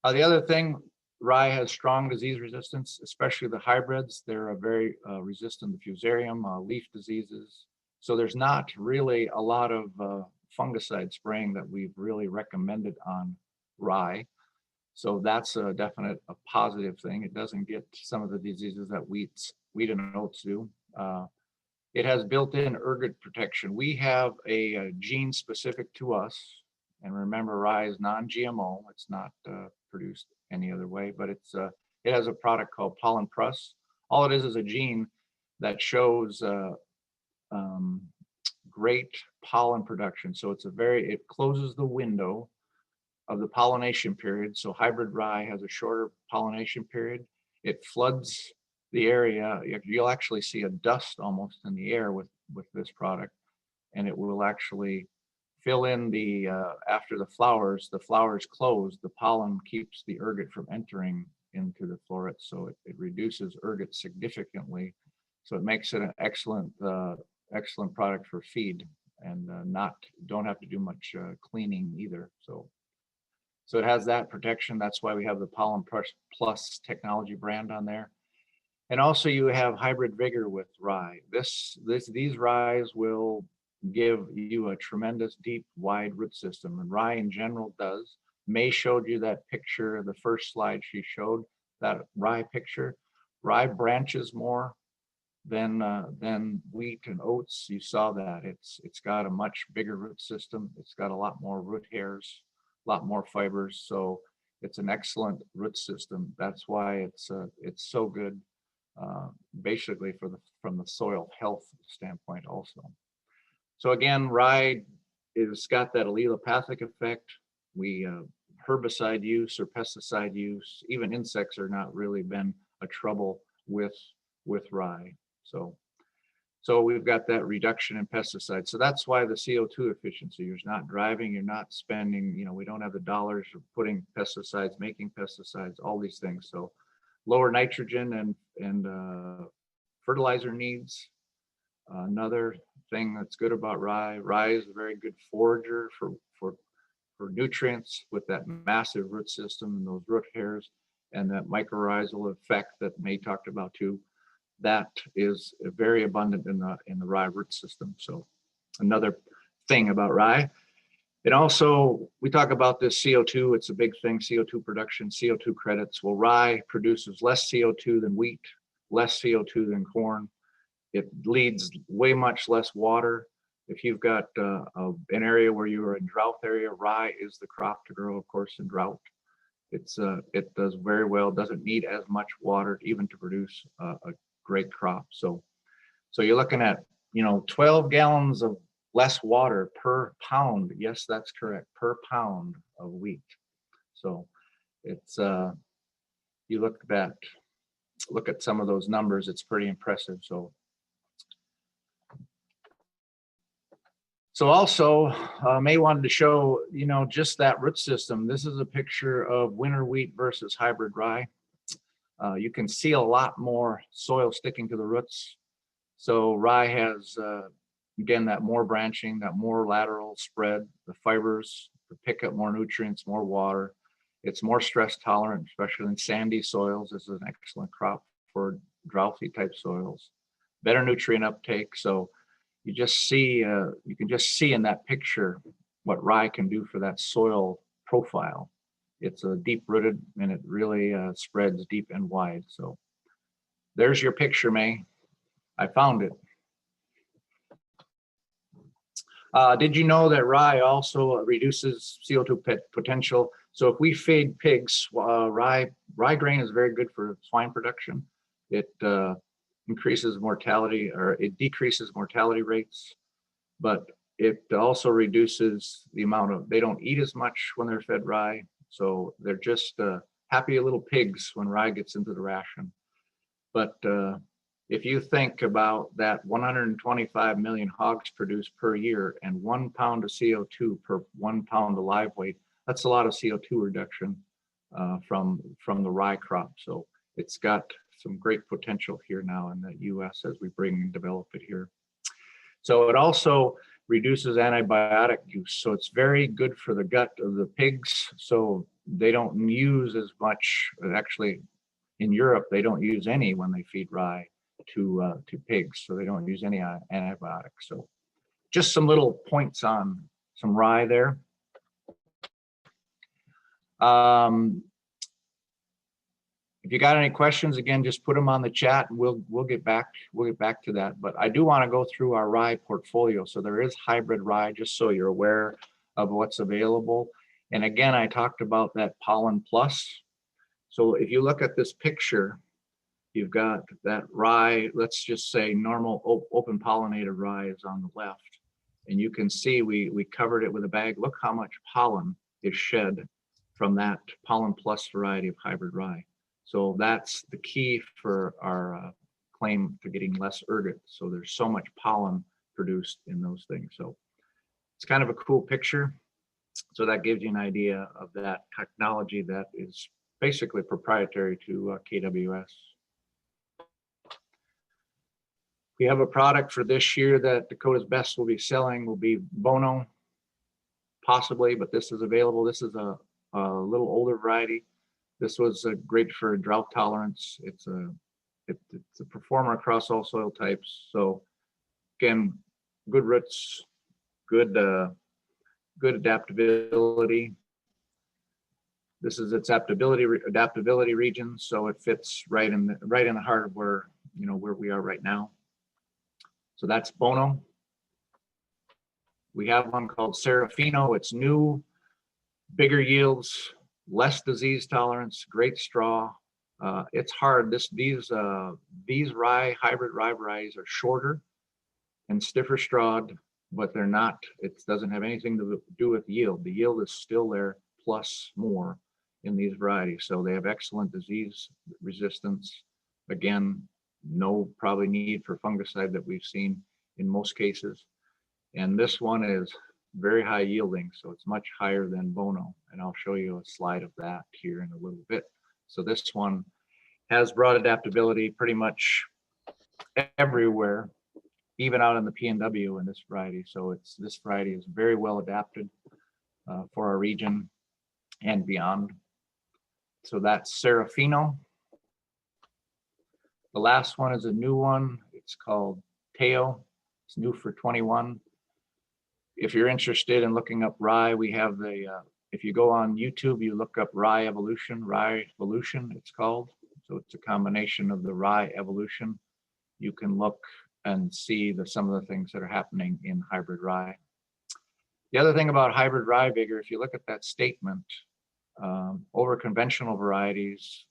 The other thing, rye has strong disease resistance, especially the hybrids. They're very resistant to fusarium, leaf diseases. So there's not really a lot of fungicide spraying that we've really recommended on rye. So that's a definite positive thing. It doesn't get some of the diseases that wheat and oats do. It has built-in ergot protection. We have a gene specific to us. And remember, rye is non-GMO. It's not produced any other way, but it has a product called Pollen Press. All it is a gene that shows great pollen production. So it closes the window of the pollination period. So hybrid rye has a shorter pollination period. It floods the area. You'll actually see a dust almost in the air with this product, and it will actually fill in the after the flowers close, the pollen keeps the ergot from entering into the florets. So it reduces ergot significantly. So it makes it an excellent product for feed, and don't have to do much cleaning either. So it has that protection. That's why we have the Pollen Plus technology brand on there. And also you have hybrid vigor with rye. These ryes will give you a tremendous deep, wide root system, and rye in general does. May showed you that picture, the first slide she showed, that rye picture. Rye branches more than wheat and oats. You saw that. It's got a much bigger root system. It's got a lot more root hairs, a lot more fibers. So It's an excellent root system. That's why it's so good, basically from the soil health standpoint also. So again, rye is got that allelopathic effect. We herbicide use or pesticide use, even insects are not really been a trouble with rye. So we've got that reduction in pesticides. So that's why the CO2 efficiency, you're not driving, you're not spending, we don't have the dollars of putting pesticides, making pesticides, all these things. So lower nitrogen and fertilizer needs. Another thing that's good about rye is a very good forager for nutrients with that massive root system and those root hairs and that mycorrhizal effect that May talked about too. That is very abundant in the rye root system. So another thing about rye. And also we talk about this CO2, it's a big thing, CO2 production, CO2 credits. Well, rye produces less CO2 than wheat, less CO2 than corn. It needs way much less water. If you've got an area where you're in drought area, rye is the crop to grow, of course, in drought. It does very well, doesn't need as much water even to produce a great crop. So you're looking at 12 gallons of less water per pound. Yes, that's correct, per pound of wheat. So it's you look at some of those numbers, it's pretty impressive. So also May wanted to show just that root system. This is a picture of winter wheat versus hybrid rye. You can see a lot more soil sticking to the roots. So rye has, again, that more branching, that more lateral spread, the fibers to pick up more nutrients, more water. It's more stress tolerant, especially in sandy soils. This is an excellent crop for droughty type soils. Better nutrient uptake. So you can just see in that picture what rye can do for that soil profile. It's a deep rooted and it really spreads deep and wide. So there's your picture, May. I found it. Did you know that rye also reduces CO2 potential? So if we feed pigs, rye grain is very good for swine production. It increases mortality, or it decreases mortality rates, but it also reduces the amount of, they don't eat as much when they're fed rye. So they're just happy little pigs when rye gets into the ration. But if you think about that 125 million hogs produced per year and 1 pound of CO2 per 1 pound of live weight, that's a lot of CO2 reduction from the rye crop. So it's got some great potential here now in the US as we bring and develop it here. So it also reduces antibiotic use. So it's very good for the gut of the pigs. So they don't use as much, actually in Europe, they don't use any when they feed rye to pigs. So they don't use any antibiotics. So just some little points on some rye there. If you got any questions, again, just put them on the chat and we'll get back to that. But I do want to go through our rye portfolio. So there is hybrid rye, just so you're aware of what's available. And again, I talked about that pollen plus. So if you look at this picture, you've got that rye, let's just say normal open pollinated rye is on the left. And you can see we covered it with a bag. Look how much pollen is shed from that pollen plus variety of hybrid rye. So that's the key for our claim to getting less ergot. So there's so much pollen produced in those things. So it's kind of a cool picture. So that gives you an idea of that technology that is basically proprietary to KWS. We have a product for this year that Dakota's Best will be selling, will be Bono, possibly, but this is available. This is a little older variety. This was great for drought tolerance. It's a performer across all soil types. So again, good roots, good adaptability. This is its adaptability region, so it fits right in the heart of where we are right now. So that's Bono. We have one called Serafino. It's new, bigger yields, less disease tolerance, great straw. It's hard. These rye, hybrid rye varieties are shorter and stiffer strawed, but they're not, it doesn't have anything to do with yield. The yield is still there plus more in these varieties. So they have excellent disease resistance. Again, no probably need for fungicide that we've seen in most cases. And this one is very high yielding, so it's much higher than Bono. And I'll show you a slide of that here in a little bit. So this one has broad adaptability pretty much everywhere, even out in the PNW in this variety. So this variety is very well adapted for our region and beyond. So that's Serafino. The last one is a new one. It's called Teo. It's new for 21. If you're interested in looking up rye, we have if you go on YouTube, you look up Rye Evolution, it's called. So it's a combination of the Rye Evolution. You can look and see some of the things that are happening in hybrid rye. The other thing about hybrid rye, Vigor, if you look at that statement, over conventional varieties,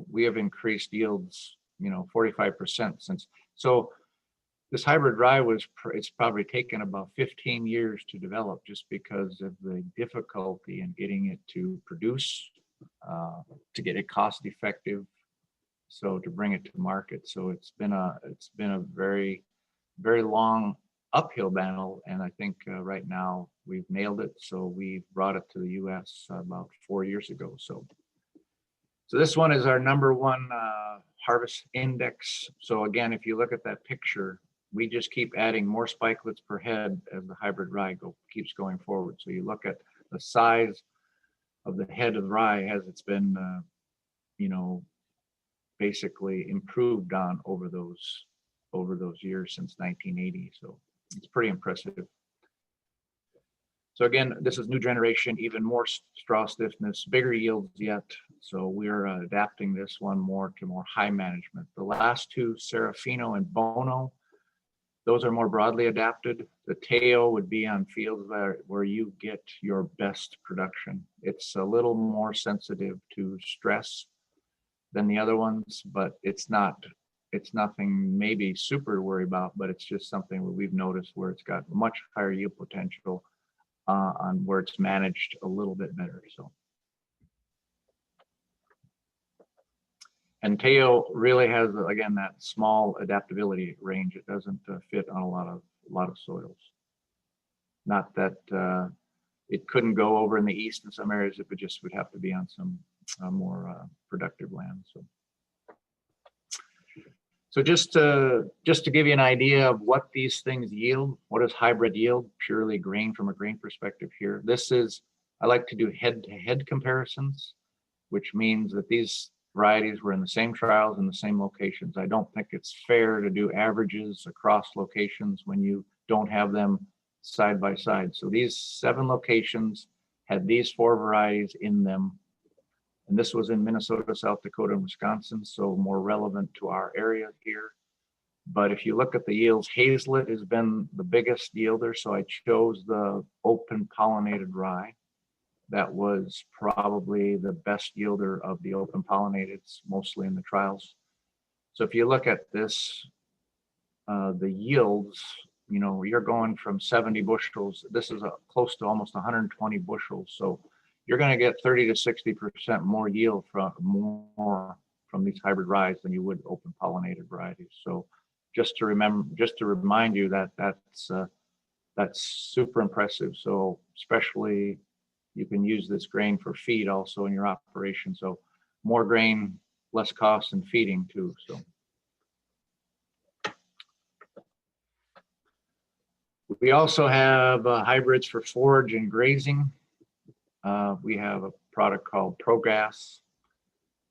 we have increased yields, 45% since. So this hybrid rye it's probably taken about 15 years to develop just because of the difficulty in getting it to produce, to get it cost effective, so to bring it to market. So it's been a very, very long uphill battle, and I think right now we've nailed it. So we brought it to the US about 4 years ago. So this one is our #1 harvest index. So again, if you look at that picture, we just keep adding more spikelets per head as the hybrid rye keeps going forward. So you look at the size of the head of rye as it's been, basically improved on over those years since 1980. So it's pretty impressive. So again, this is new generation, even more straw stiffness, bigger yields yet. So we're adapting this one more to more high management. The last two, Serafino and Bono, those are more broadly adapted. The Teo would be on fields where you get your best production. It's a little more sensitive to stress than the other ones, but it's nothing maybe super to worry about, but it's just something that we've noticed where it's got much higher yield potential on where it's managed a little bit better. So, and Teo really has, again, that small adaptability range. It doesn't fit on a lot of soils. Not that it couldn't go over in the east in some areas, it just would have to be on some more productive land. So just to give you an idea of what these things yield, what does hybrid yield, purely grain from a grain perspective here. I like to do head-to-head comparisons, which means that these varieties were in the same trials in the same locations. I don't think it's fair to do averages across locations when you don't have them side by side. So these 7 locations had these 4 varieties in them. And this was in Minnesota, South Dakota, and Wisconsin, so more relevant to our area here. But if you look at the yields, Hazelett has been the biggest yielder, so I chose the open pollinated rye. That was probably the best yielder of the open pollinated, mostly in the trials. So if you look at this, the yields, you're going from 70 bushels. This is close to almost 120 bushels. So you're going to get 30 to 60% more yield from these hybrid ryes than you would open pollinated varieties. So just to remind you that that's super impressive. So especially you can use this grain for feed also in your operation. So more grain, less cost in feeding too. So we also have hybrids for forage and grazing. We have a product called ProGrass.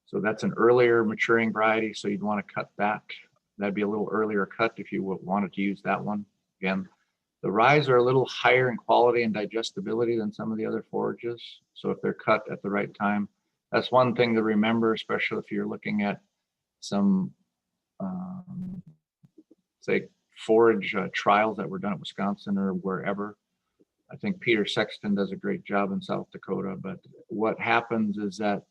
So that's an earlier maturing variety. So you'd want to cut that. That'd be a little earlier cut if you wanted to use that one. Again, the ryes are a little higher in quality and digestibility than some of the other forages. So if they're cut at the right time, that's one thing to remember, especially if you're looking at some, say, forage trials that were done at Wisconsin or wherever. I think Peter Sexton does a great job in South Dakota, but what happens is that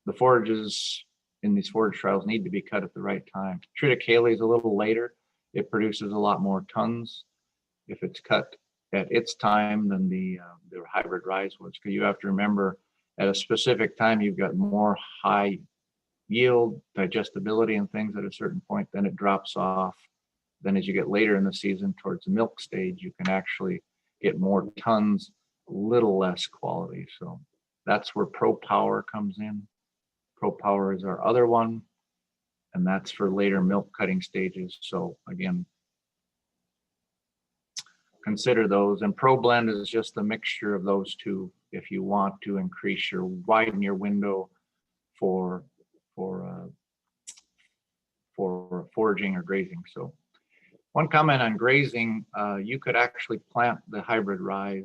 the forages in these forage trials need to be cut at the right time. Triticale is a little later. It produces a lot more tons if it's cut at its time than the hybrid rye was. Because you have to remember, at a specific time, you've got more high yield, digestibility, and things at a certain point. Then it drops off. Then as you get later in the season towards the milk stage, you can actually get more tons, a little less quality. So that's where Pro Power comes in. Pro Power is our other one, and that's for later milk cutting stages. So again, consider those. And Pro Blend is just a mixture of those two if you want to widen your window for foraging or grazing. So one comment on grazing, you could actually plant the hybrid rye,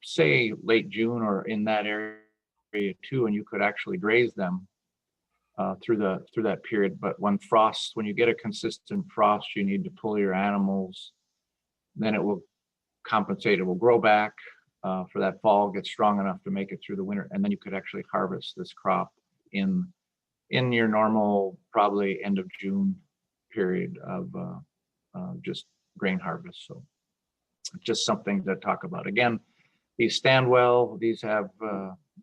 say late June or in that area too, and you could actually graze them through that period. But when you get a consistent frost, you need to pull your animals. Then it will compensate. It will grow back for that fall, get strong enough to make it through the winter, and then you could actually harvest this crop in your normal, probably end of June period of just grain harvest. So just something to talk about. Again, these stand well. These have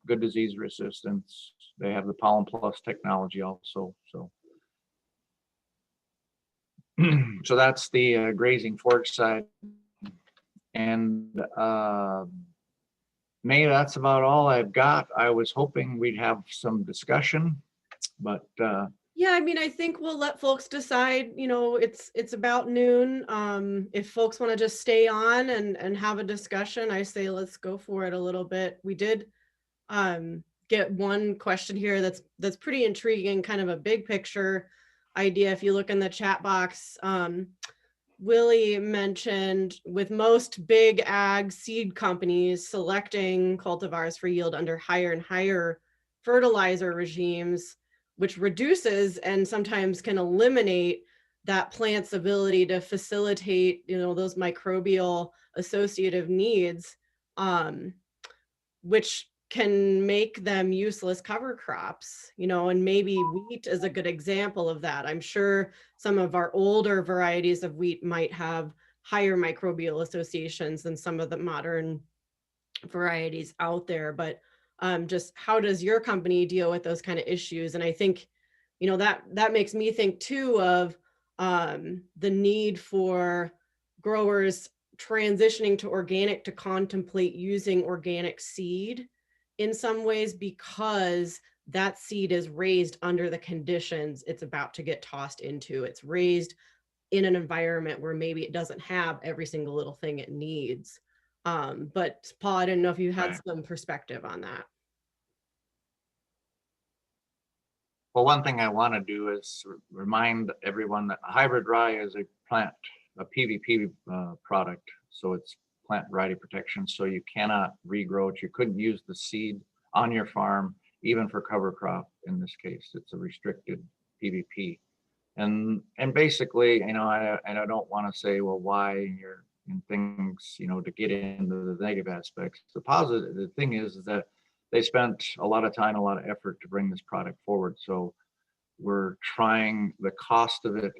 good disease resistance. They have the Pollen Plus technology also. So so that's the grazing forage side. And May, that's about all I've got. I was hoping we'd have some discussion, but yeah, I mean, I think we'll let folks decide. It's about noon. If folks want to just stay on and have a discussion, I say let's go for it a little bit. We did get one question here that's pretty intriguing, kind of a big picture idea. If you look in the chat box, Willie mentioned with most big ag seed companies selecting cultivars for yield under higher and higher fertilizer regimes, which reduces and sometimes can eliminate that plant's ability to facilitate, those microbial associative needs, which can make them useless cover crops, and maybe wheat is a good example of that. I'm sure some of our older varieties of wheat might have higher microbial associations than some of the modern varieties out there, but just how does your company deal with those kind of issues? And I think, that makes me think too of the need for growers transitioning to organic to contemplate using organic seed in some ways, because that seed is raised under the conditions it's about to get tossed into. It's raised in an environment where maybe it doesn't have every single little thing it needs. But Paul, I didn't know if you had some perspective on that. Well, one thing I want to do is remind everyone that hybrid rye is a PVP product. So it's plant variety protection. So you cannot regrow it. You couldn't use the seed on your farm, even for cover crop. In this case, it's a restricted PVP. And basically, I don't want to say, well, why you're in things, to get into the negative aspects. The thing is that they spent a lot of time, a lot of effort to bring this product forward. So we're trying, the cost of it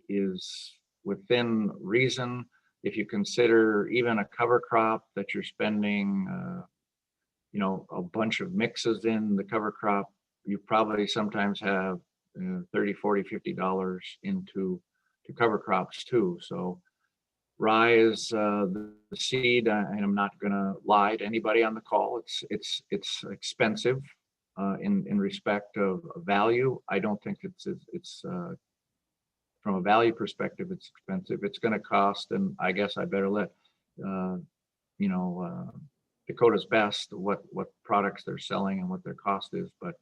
is within reason. If you consider even a cover crop that you're spending, a bunch of mixes in the cover crop, you probably sometimes have $30, $40, $50 into cover crops too. So rye is the seed, and I'm not going to lie to anybody on the call. It's expensive in respect of value. I don't think it's from a value perspective, it's expensive. It's going to cost, and I guess I better let Dakota's Best what products they're selling and what their cost is. But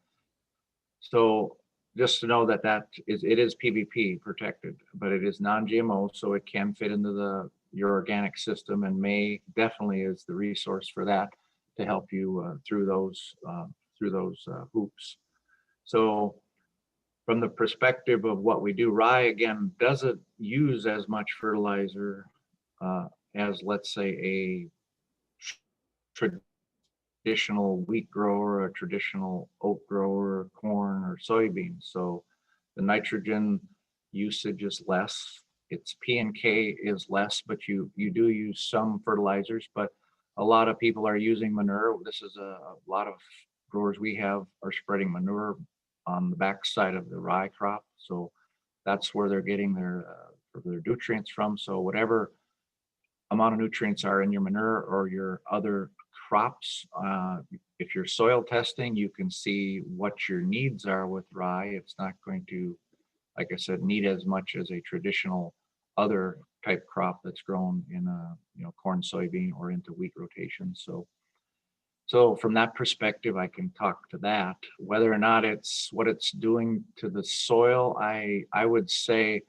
so just to know that it is PVP protected, but it is non-GMO, so it can fit into your organic system, and May definitely is the resource for that to help you through those hoops. So from the perspective of what we do, rye again doesn't use as much fertilizer as, let's say, traditional wheat grower, a traditional oat grower, corn or soybeans. So the nitrogen usage is less. Its P and K is less, but you do use some fertilizers, but a lot of people are using manure. This is a lot of growers we have are spreading manure on the backside of the rye crop. So that's where they're getting their nutrients from. So whatever amount of nutrients are in your manure or your other crops, if you're soil testing, you can see what your needs are with rye. It's not going to, like I said, need as much as a traditional other type crop that's grown in a corn, soybean, or into wheat rotation. So from that perspective, I can talk to that. Whether or not it's what it's doing to the soil, I would say,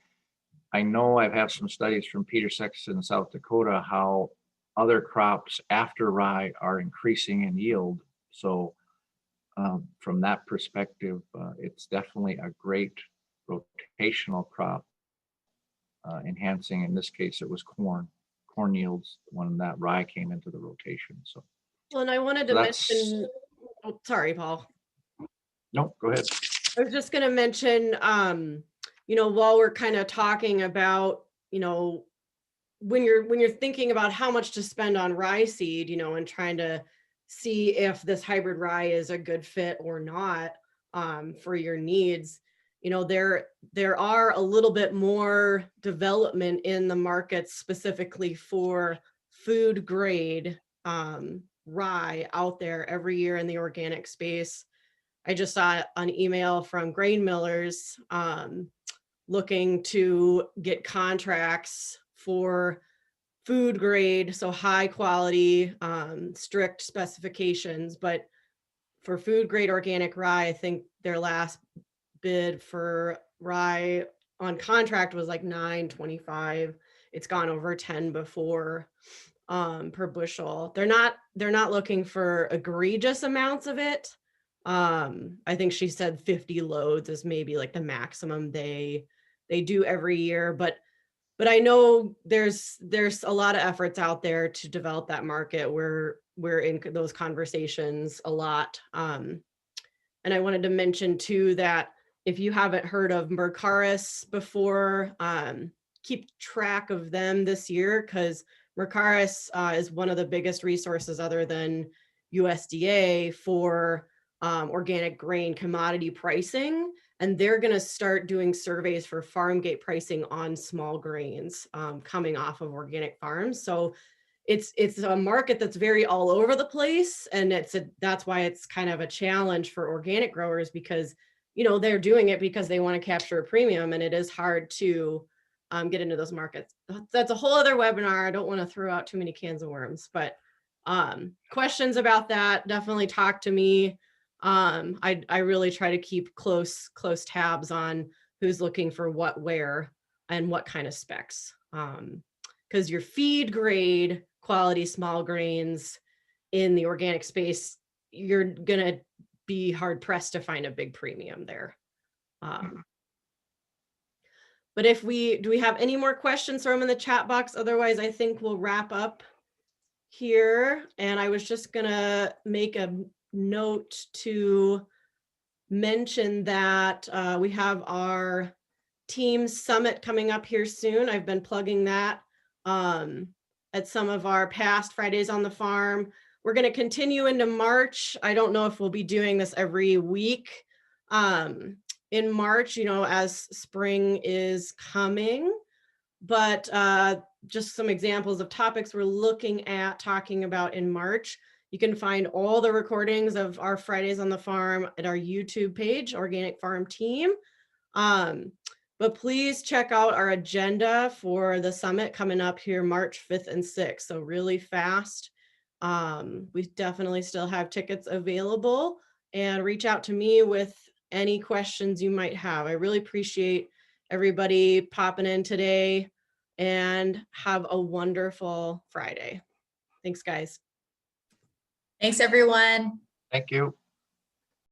I know I've had some studies from Peter Sexton in South Dakota, how other crops after rye are increasing in yield. So from that perspective, it's definitely a great rotational crop, enhancing, in this case, it was corn yields when that rye came into the rotation. So, Well, and I wanted to mention, oh, sorry, Paul. No, go ahead. I was just going to mention, while we're kind of talking about, when you're thinking about how much to spend on rye seed, and trying to see if this hybrid rye is a good fit or not for your needs, there are a little bit more development in the market specifically for food grade rye out there every year in the organic space. I just saw an email from grain millers looking to get contracts for food grade, so high quality, strict specifications. But for food grade organic rye, I think their last bid for rye on contract was like $9.25. It's gone over 10 before per bushel. They're not looking for egregious amounts of it. I think she said 50 loads is maybe like the maximum they do every year, but I know there's a lot of efforts out there to develop that market. We're in those conversations a lot. And I wanted to mention too that if you haven't heard of Mycorrhizal before, keep track of them this year, because Mycorrhizal is one of the biggest resources other than USDA for organic grain commodity pricing. And they're going to start doing surveys for farm gate pricing on small grains coming off of organic farms. So it's a market that's very all over the place. And that's why it's kind of a challenge for organic growers, because, they're doing it because they want to capture a premium, and it is hard to get into those markets. That's a whole other webinar. I don't want to throw out too many cans of worms, but questions about that, definitely talk to me. I really try to keep close tabs on who's looking for what, where, and what kind of specs. Because your feed grade quality small grains in the organic space, you're gonna be hard pressed to find a big premium there. But do we have any more questions? Throw them in the chat box. Otherwise, I think we'll wrap up here. And I was just gonna make a note to mention that we have our team summit coming up here soon. I've been plugging that at some of our past Fridays on the Farm. We're going to continue into March. I don't know if we'll be doing this every week in March, as spring is coming, but just some examples of topics we're looking at talking about in March. You can find all the recordings of our Fridays on the Farm at our YouTube page, Organic Farm Team. But please check out our agenda for the summit coming up here March 5th and 6th. So really fast. We definitely still have tickets available, and reach out to me with any questions you might have. I really appreciate everybody popping in today, and have a wonderful Friday. Thanks, guys. Thanks, everyone. Thank you.